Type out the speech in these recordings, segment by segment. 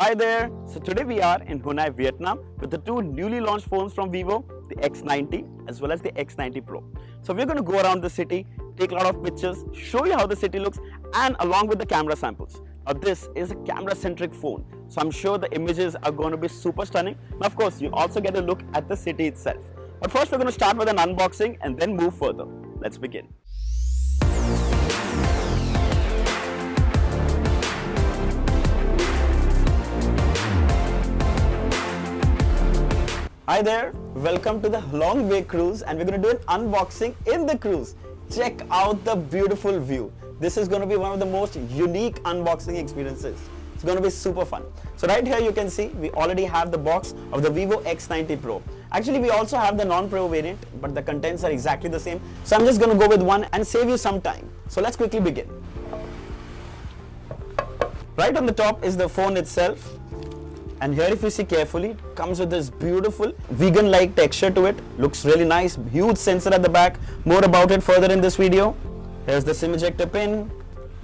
Hi there! So today we are in Hanoi, Vietnam with the two newly launched phones from Vivo, the X90 as well as the X90 Pro. So we're going to go around the city, take a lot of pictures, show you how the city looks and along with the camera samples. Now this is a camera-centric phone, so I'm sure the images are going to be super stunning. Now of course, you'll also get a look at the city itself. But first we're going to start with an unboxing and then move further. Let's begin. Hi there, welcome to the long way cruise and we're going to do an unboxing in the cruise. Check out the beautiful view. This is going to be one of the most unique unboxing experiences. It's going to be super fun. So right here you can see we already have the box of the vivo X90 Pro. Actually we also have the non-Pro variant, but the contents are exactly the same. So I'm just going to go with one and save you some time. So let's quickly begin. Right on the top is the phone itself. And here if you see carefully, it comes with this beautiful vegan-like texture to it. Looks really nice. Huge sensor at the back. More about it further in this video. Here's the SIM ejector pin,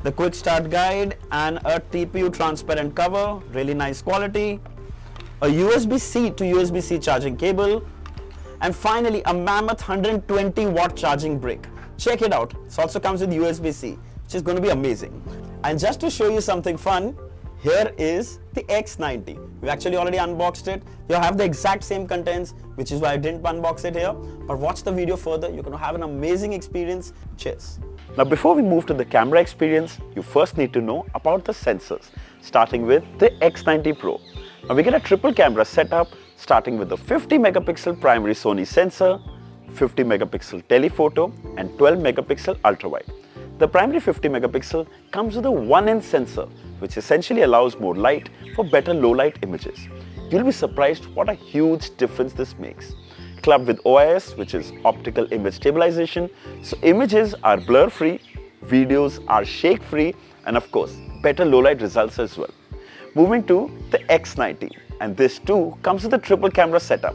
the quick start guide and a TPU transparent cover. Really nice quality. A USB-C to USB-C charging cable. And finally a mammoth 120 watt charging brick. Check it out. It also comes with USB-C, which is going to be amazing. And just to show you something fun, here is the X90. We actually already unboxed it. You have the exact same contents, which is why I didn't unbox it here. But watch the video further. You're going to have an amazing experience. Cheers. Now, before we move to the camera experience, you first need to know about the sensors, starting with the X90 Pro. Now, we get a triple camera setup, starting with the 50 megapixel primary Sony sensor, 50 megapixel telephoto, and 12 megapixel ultrawide. The primary 50 megapixel comes with a 1-inch sensor, which essentially allows more light for better low-light images. You'll be surprised what a huge difference this makes. Clubbed with OIS, which is optical image stabilization, so images are blur-free, videos are shake-free, and of course, better low-light results as well. Moving to the X90, and this too comes with a triple camera setup,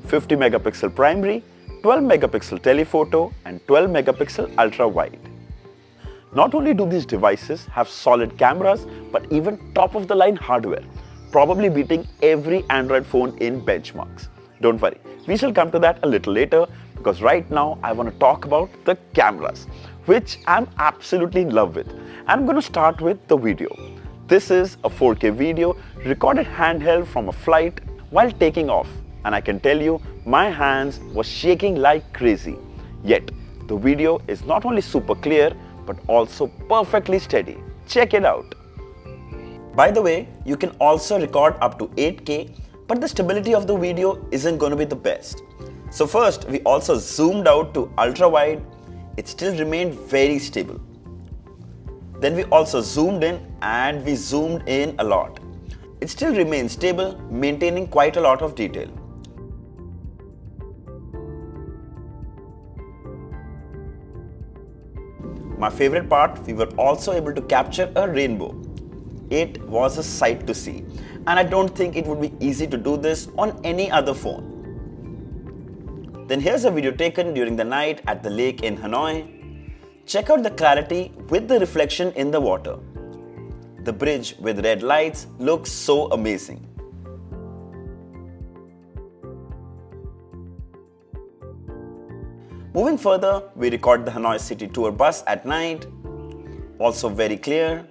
50 megapixel primary, 12 megapixel telephoto, and 12 megapixel ultra-wide. Not only do these devices have solid cameras, but even top-of-the-line hardware, probably beating every Android phone in benchmarks. Don't worry, we shall come to that a little later because right now I want to talk about the cameras, which I'm absolutely in love with. I'm going to start with the video. This is a 4K video recorded handheld from a flight while taking off, and I can tell you my hands were shaking like crazy. Yet, the video is not only super clear, but also perfectly steady. Check it out. By the way, you can also record up to 8K, but the stability of the video isn't going to be the best. So first, we also zoomed out to ultra wide. It still remained very stable. Then we also zoomed in and we zoomed in a lot. It still remains stable, maintaining quite a lot of detail. My favorite part, we were also able to capture a rainbow. It was a sight to see, and I don't think it would be easy to do this on any other phone. Then here's a video taken during the night at the lake in Hanoi. Check out the clarity with the reflection in the water. The bridge with red lights looks so amazing. Moving further, we record the Hanoi city tour bus at night, also very clear.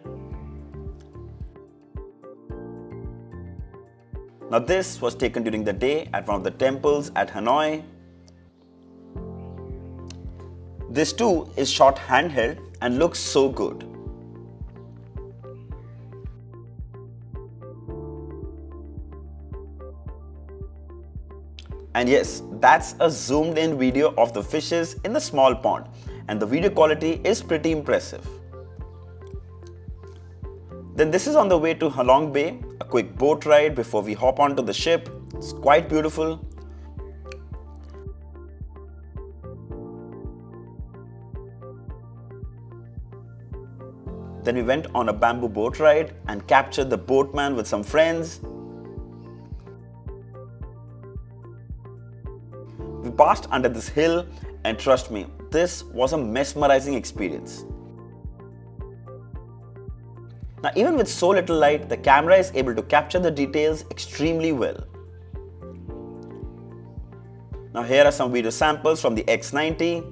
Now this was taken during the day at one of the temples at Hanoi. This too is shot handheld and looks so good. And yes, that's a zoomed in video of the fishes in the small pond, and the video quality is pretty impressive. Then this is on the way to Halong Bay, a quick boat ride before we hop onto the ship. It's quite beautiful. Then we went on a bamboo boat ride and captured the boatman with some friends. We passed under this hill and trust me, this was a mesmerizing experience. Now even with so little light, the camera is able to capture the details extremely well. Now here are some video samples from the X90,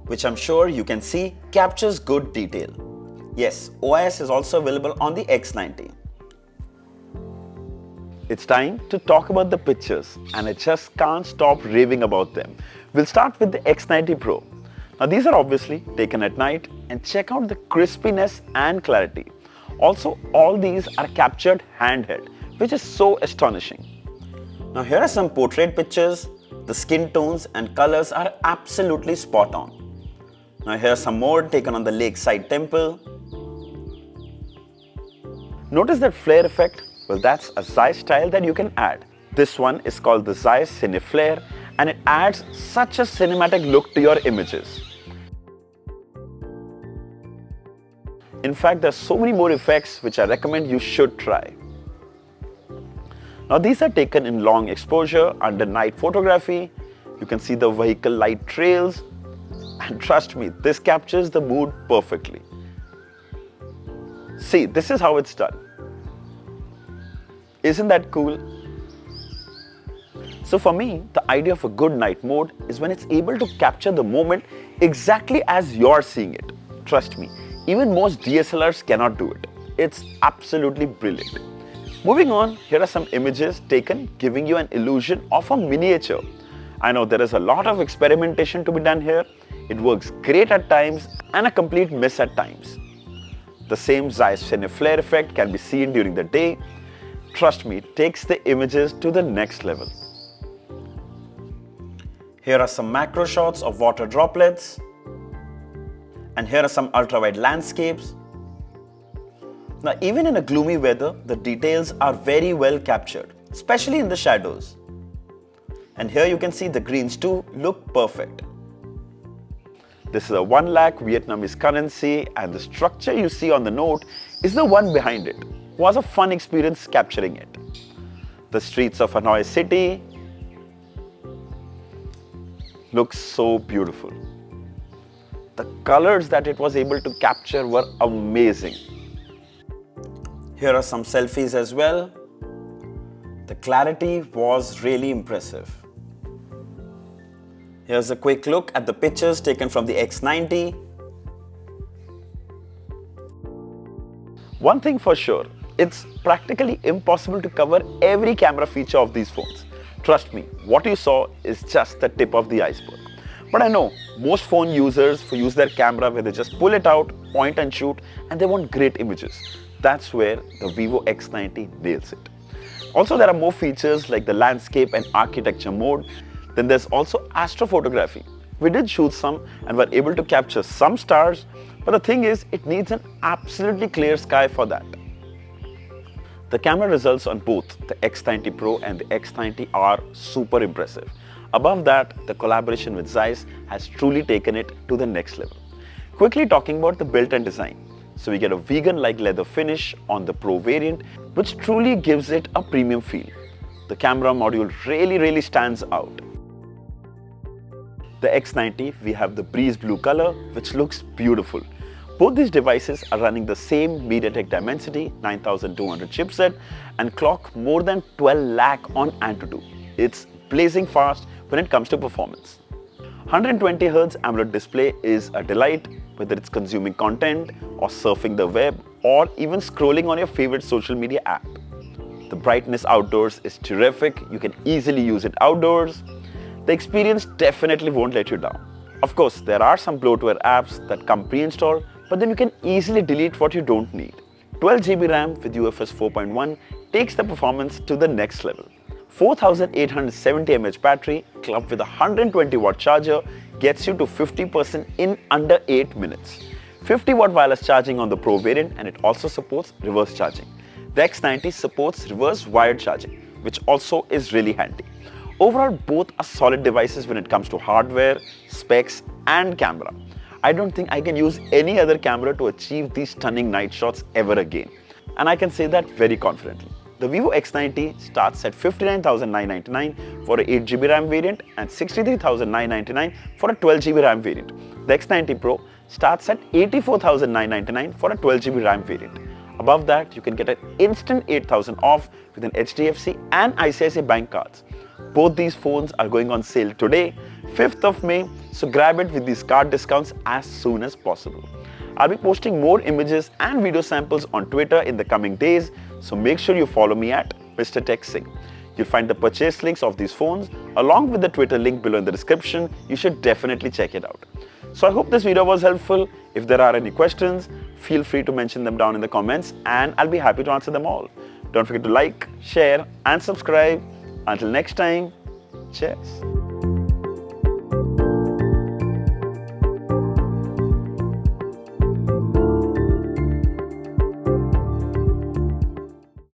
which I'm sure you can see captures good detail. Yes, OIS is also available on the X90. It's time to talk about the pictures, and I just can't stop raving about them. We'll start with the X90 Pro. Now these are obviously taken at night, and check out the crispiness and clarity. Also, all these are captured handheld, which is so astonishing. Now here are some portrait pictures. The skin tones and colors are absolutely spot on. Now here are some more taken on the lakeside temple. Notice that flare effect? Well, that's a Zeiss style that you can add. This one is called the Zeiss Cine Flare, and it adds such a cinematic look to your images. In fact, there are so many more effects which I recommend you should try. Now these are taken in long exposure under night photography. You can see the vehicle light trails, and trust me, this captures the mood perfectly. See, this is how it's done. Isn't that cool? So for me, the idea of a good night mode is when it's able to capture the moment exactly as you're seeing it. Trust me, even most DSLRs cannot do it. It's absolutely brilliant. Moving on, here are some images taken giving you an illusion of a miniature. I know there is a lot of experimentation to be done here. It works great at times and a complete miss at times. The same Zeiss Cine Flare effect can be seen during the day. Trust me, it takes the images to the next level. Here are some macro shots of water droplets. And here are some ultra-wide landscapes. Now even in a gloomy weather, the details are very well captured, especially in the shadows. And here you can see the greens too look perfect. This is a 1 lakh Vietnamese currency, and the structure you see on the note is the one behind it. It was a fun experience capturing it. The streets of Hanoi city looks so beautiful. The colors that it was able to capture were amazing. Here are some selfies as well. The clarity was really impressive. Here's a quick look at the pictures taken from the X90. One thing for sure, it's practically impossible to cover every camera feature of these phones. Trust me, what you saw is just the tip of the iceberg. But I know most phone users use their camera where they just pull it out, point and shoot, and they want great images. That's where the vivo X90 nails it. Also, there are more features like the landscape and architecture mode. Then there's also astrophotography. We did shoot some and were able to capture some stars, but the thing is, it needs an absolutely clear sky for that. The camera results on both the X90 Pro and the X90 are super impressive. Above that, the collaboration with Zeiss has truly taken it to the next level. Quickly talking about the build and design. So we get a vegan-like leather finish on the Pro variant, which truly gives it a premium feel. The camera module really stands out. The X90, we have the breeze blue color, which looks beautiful. Both these devices are running the same MediaTek Dimensity 9200 chipset and clock more than 12 lakh on Antutu. It's blazing fast when it comes to performance. 120Hz AMOLED display is a delight, whether it's consuming content or surfing the web or even scrolling on your favorite social media app. The brightness outdoors is terrific. You can easily use it outdoors. The experience definitely won't let you down. Of course, there are some bloatware apps that come pre-installed, but then you can easily delete what you don't need. 12 GB RAM with UFS 4.1 takes the performance to the next level. 4870 mAh battery clubbed with a 120 watt charger gets you to 50% in under 8 minutes. 50 watt wireless charging on the Pro variant, and it also supports reverse charging. The X90 supports reverse wired charging, which also is really handy. Overall, both are solid devices when it comes to hardware, specs and camera. I don't think I can use any other camera to achieve these stunning night shots ever again. And I can say that very confidently. The vivo X90 starts at 59,999 for a 8 GB RAM variant and 63,999 for a 12 GB RAM variant. The X90 Pro starts at 84,999 for a 12GB RAM variant. Above that, you can get an instant 8,000 off with an HDFC and ICICI Bank cards. Both these phones are going on sale today, 5th of May, so grab it with these card discounts as soon as possible. I'll be posting more images and video samples on Twitter in the coming days, so make sure you follow me at Mr. Tech Singh. You'll find the purchase links of these phones along with the Twitter link below in the description. You should definitely check it out. So I hope this video was helpful. If there are any questions, feel free to mention them down in the comments and I'll be happy to answer them all. Don't forget to like, share and subscribe. Until next time, cheers.